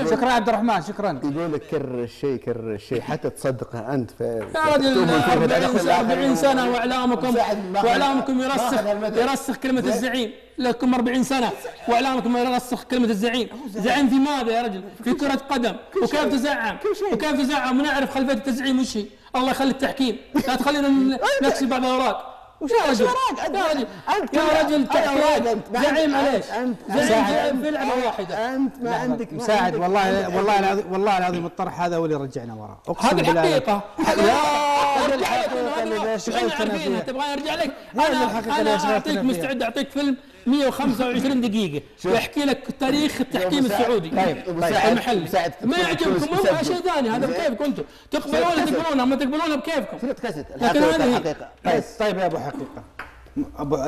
شكرا عبد الرحمن، شكرا. يقول لك كرر الشيء حتى تصدقه انت. يا رجل 40 سنه واعلامكم يرسخ كلمه الزعيم، لكم 40 سنه واعلامكم يرسخ كلمه الزعيم. زعيم في ماذا يا رجل؟ في كره قدم. وكيف تزعم ونعرف خلفيه التزعيم وش هي؟ الله يخلي التحكيم، لا تخلينا نكسب بعض الاوراق. يا رجل زعيم معليش، زعيم في لعبه واحده. انت ما عندك مساعد. والله العظيم الطرح هذا هو اللي رجعنا وراه. هذه الحقيقه. هذه الحقيقه اللي شغلتنا فيها. تبغى ارجع لك؟ انا اعطيك مستعد اعطيك فيلم 125 دقيقه ويحكي لك تاريخ التحكيم السعودي المحلي. ما يعجبكم هو شيء ثاني، هذا بكيفكم انتم، تقبلونه تقبلونه، ما تقبلونه بكيفكم. الحقيقه. طيب يا ابو حقيقه،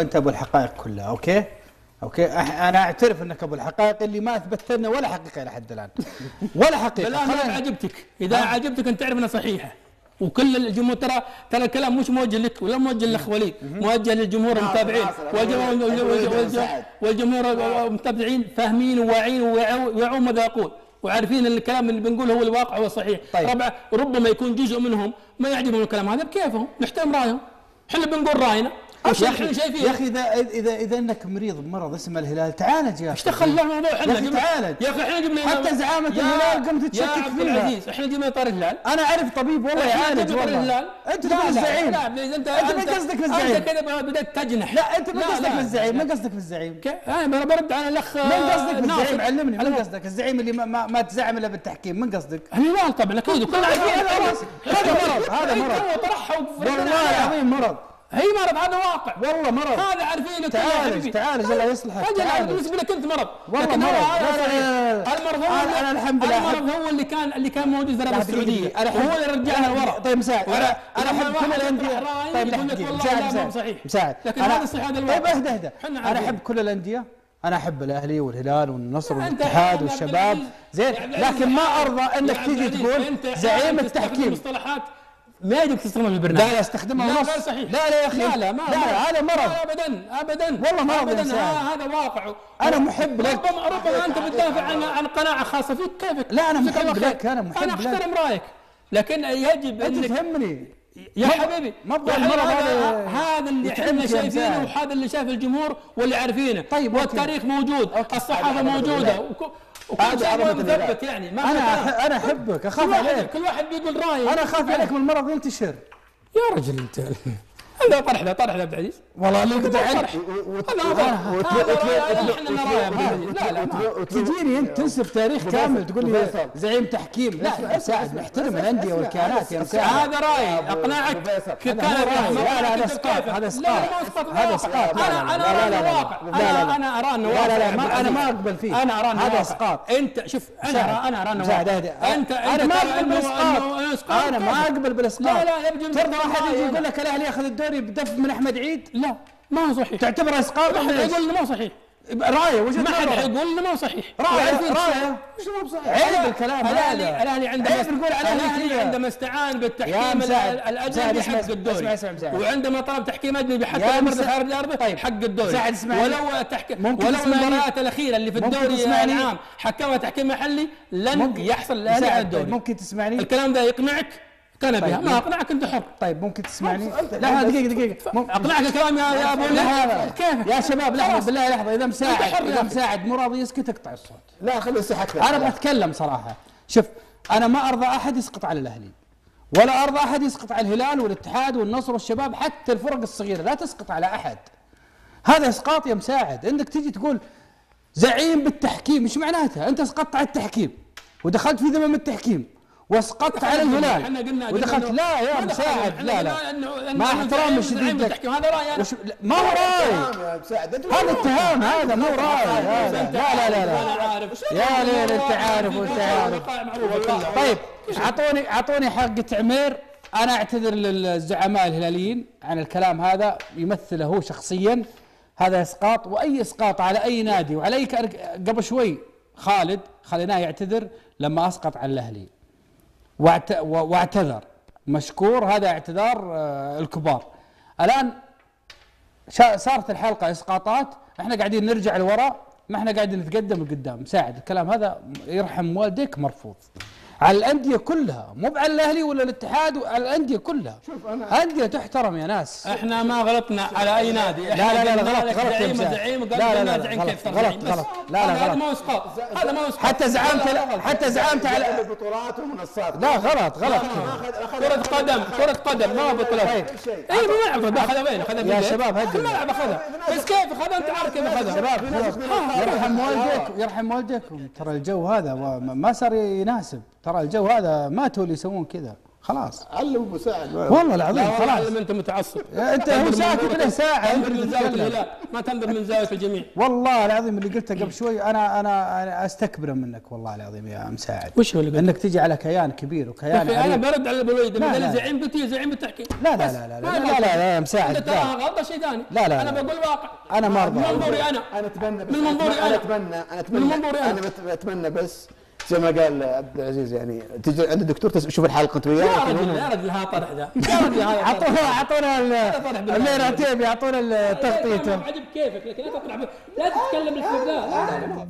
انت ابو الحقائق كلها. اوكي انا اعترف انك ابو الحقائق اللي ما اثبتت لنا ولا حقيقه لحد الان، ولا حقيقه. الان عجبتك، اذا عجبتك انت تعرف انها صحيحه، وكل الجمهور ترى الكلام مش موجه لك ولا موجه للاخ وليد، موجه للجمهور المتابعين، والجمهور المتابعين فاهمين وواعين ويعون ماذا يقول، وعارفين ان الكلام اللي بنقوله هو الواقع والصحيح. طيب. ربما يكون جزء منهم ما يعجبهم الكلام هذا، بكيفهم، نحترم رايهم، احنا بنقول راينا. يا اخي اذا انك مريض بمرض اسمه الهلال تعالج يا اخي. ايش دخل الموضوع؟ احنا تعالج يا اخي، احنا جبنا حتى زعامه الهلال قمت تشكك فيها. يا عبد العزيز احنا جبنا طار الهلال. انا اعرف طبيب والله يعالج والله. انت تقول الزعيم. لا انت ما قصدك في الزعيم. انت كذا بدات تجنح. لا انت ما قصدك في الزعيم، ما قصدك في الزعيم. انا برد على الاخ. من قصدك في الزعيم؟ علمني من قصدك الزعيم اللي ما تزعم الا بالتحكيم، من قصدك؟ الهلال طبعا اكيد كلنا عارفين. هذا مرض والله العظيم مرض. هي مرض، هذا واقع والله مرض، هذا عارفينه. تعالج الله يصلحك. بالنسبه لك انت مرض، لكن مرض. المرض انا الحمد لله المرض هو اللي كان موجود في الرابطه السعوديه، هو اللي رجعنا لورا. طيب مساعد، انا احب كل الانديه. طيب مساعد لكن هذا الصحيح هذا الواقع. طيب اهدى انا احب كل الانديه، انا احب الاهلي والهلال والنصر والاتحاد والشباب زين، لكن ما ارضى انك تجي تقول زعيم التحكيم. مصطلحات ما يجب تستخدمها بالبرنامج. لا استخدمها لا غير صحيح. لا يا اخي، لا هذا مرض. ابدا والله مرض ابدا. هذا واقع. انا محب لك. ربما انت بتدافع عن قناعه خاصه فيك، كيفك؟ لا انا محب لك، انا محب لك، انا احترم رايك، لكن يجب انت تفهمني يا حبيبي. ما ابغى المرض هذا اللي احنا شايفينه، وهذا اللي شايف الجمهور واللي عارفينه. طيب والتاريخ موجود، الصحافه موجوده، وكل شيء مثبت. يعني ما انا احبك، اخاف عليك. كل واحد بيقول رايه. انا اخاف عليك من المرض ينتشر يا رجل انت. هذا طرح له عبد العزيز والله انا كنت طرح. لا تجيني انت تنسب تاريخ كامل تقول لي زعيم تحكيم. لا مساعد، نحترم الانديه والكيانات يا مساعد. هذا رايي اقنعك. هذا اسقاط، هذا اسقاط، هذا اسقاط. انا ارى الواقع. انا ارى انه لا انا ما اقبل فيه. انا ارى انه هذا اسقاط. انت شوف، انا ارى انه انت ما اقبل بالاسقاط. انا ما اقبل بالاسقاط. لا ترضى واحد يجي يقول لك الاهلي ياخذ الدوري بدف من احمد عيد؟ لا ما هو صحيح. تعتبره اسقاط؟ ما حد يقول انه ما هو صحيح. رايه وجهه ما حد يقول انه ما هو صحيح. رايه مش مو بصحيح. عيب الكلام هذا. الاهلي عندما استعان بالتحكيم الاجنبي حق الدوري، وعندما طلب تحكيم اجنبي حتى المرة خارج الارض حق الدوري. ولو المباريات الاخيره اللي في الدوري العام حكمها تحكيم محلي لن يحصل الاهلي على الدوري. ممكن تسمعني؟ الكلام ده يقنعك؟ كان بها. ما اقنعك انت حر. طيب ممكن تسمعني؟ لا دقيقه اقنعك الكلام يا ابو كيف يا شباب؟ لحظه بالله لحظه. اذا مساعد مو راضي يسكت اقطع الصوت. لا خليه يصحك. انا ابغى اتكلم صراحه. شوف انا ما ارضى احد يسقط على الاهلي، ولا ارضى احد يسقط على الهلال والاتحاد والنصر والشباب، حتى الفرق الصغيره لا تسقط على احد. هذا اسقاط يا مساعد. انك تجي تقول زعيم بالتحكيم، ايش معناتها؟ انت اسقطت على التحكيم ودخلت في ذمم التحكيم واسقطت على الهلال ودخلت. لا يا مساعد، لا مع احترام شديد. هذا راي ما هو راي، هذا اتهام، هذا مو راي. لا يا ليل انت عارف وانت عارف. طيب اعطوني حق تعمير. انا اعتذر للزعماء الهلاليين عن الكلام هذا، يمثله هو شخصيا. هذا اسقاط، واي اسقاط على اي نادي وعلى اي قبل شوي خالد خليناه يعتذر لما اسقط على الاهلي واعتذر، مشكور. هذا اعتذار الكبار. الان صارت الحلقه اسقاطات، احنا قاعدين نرجع لورا ما احنا قاعدين نتقدم لقدام. مساعد الكلام هذا يرحم والديك مرفوض على الانديه كلها، مو على الاهلي ولا الاتحاد، على الانديه كلها. انديه تحترم يا ناس. احنا ما غلطنا على اي نادي. لا لا لا غلط زعيم زعيم وقال لنا زعيم كيف غلط غلط. لا لا هذا ما هو اسقاط، هذا ما هو اسقاط. حتى زعمت على البطولات والمنصات. لا غلط غلط. كرة قدم ما بطولات. اي بنلعب اخذها وين؟ اخذها يا شباب هدوا الملعب اخذها. بس كيف اخذها؟ انت عارف كيف اخذها. شباب يرحم والديكم. ترى الجو هذا ما صار يناسب. ترى الجو هذا ماتوا اللي يسوون كذا. خلاص علم ابو سعد والله العظيم خلاص. انت متعصب. انت هو ساكت له ساعه. تنظر من زاويه الهلال، ما تنظر من زاويه الجميع. والله العظيم اللي قلته قبل شوي انا استكبر منك والله العظيم يا مساعد. وش هو اللي قلت؟ انك تجي على كيان كبير وكيان انا برد على البلويد مثلا زعيم قلت لي زعيم التحكيم. لا لا لا لا لا لا لا يا مساعد. انت تراها غلطه شيء ثاني. لا لا انا بقول واقع. انا ما ارضى. من منظوري انا اتمنى من منظوري انا اتمنى بس زي ما قال عبد العزيز يعني تجي عند الدكتور تشوف الحلقه وياه. يا رجل ها طرح ذا. يا رجل اعطونا المير عتيبي، اعطونا التغطيته. عجب كيفك، لكن لا تطلع لا تتكلم بالكذا. لا لا لا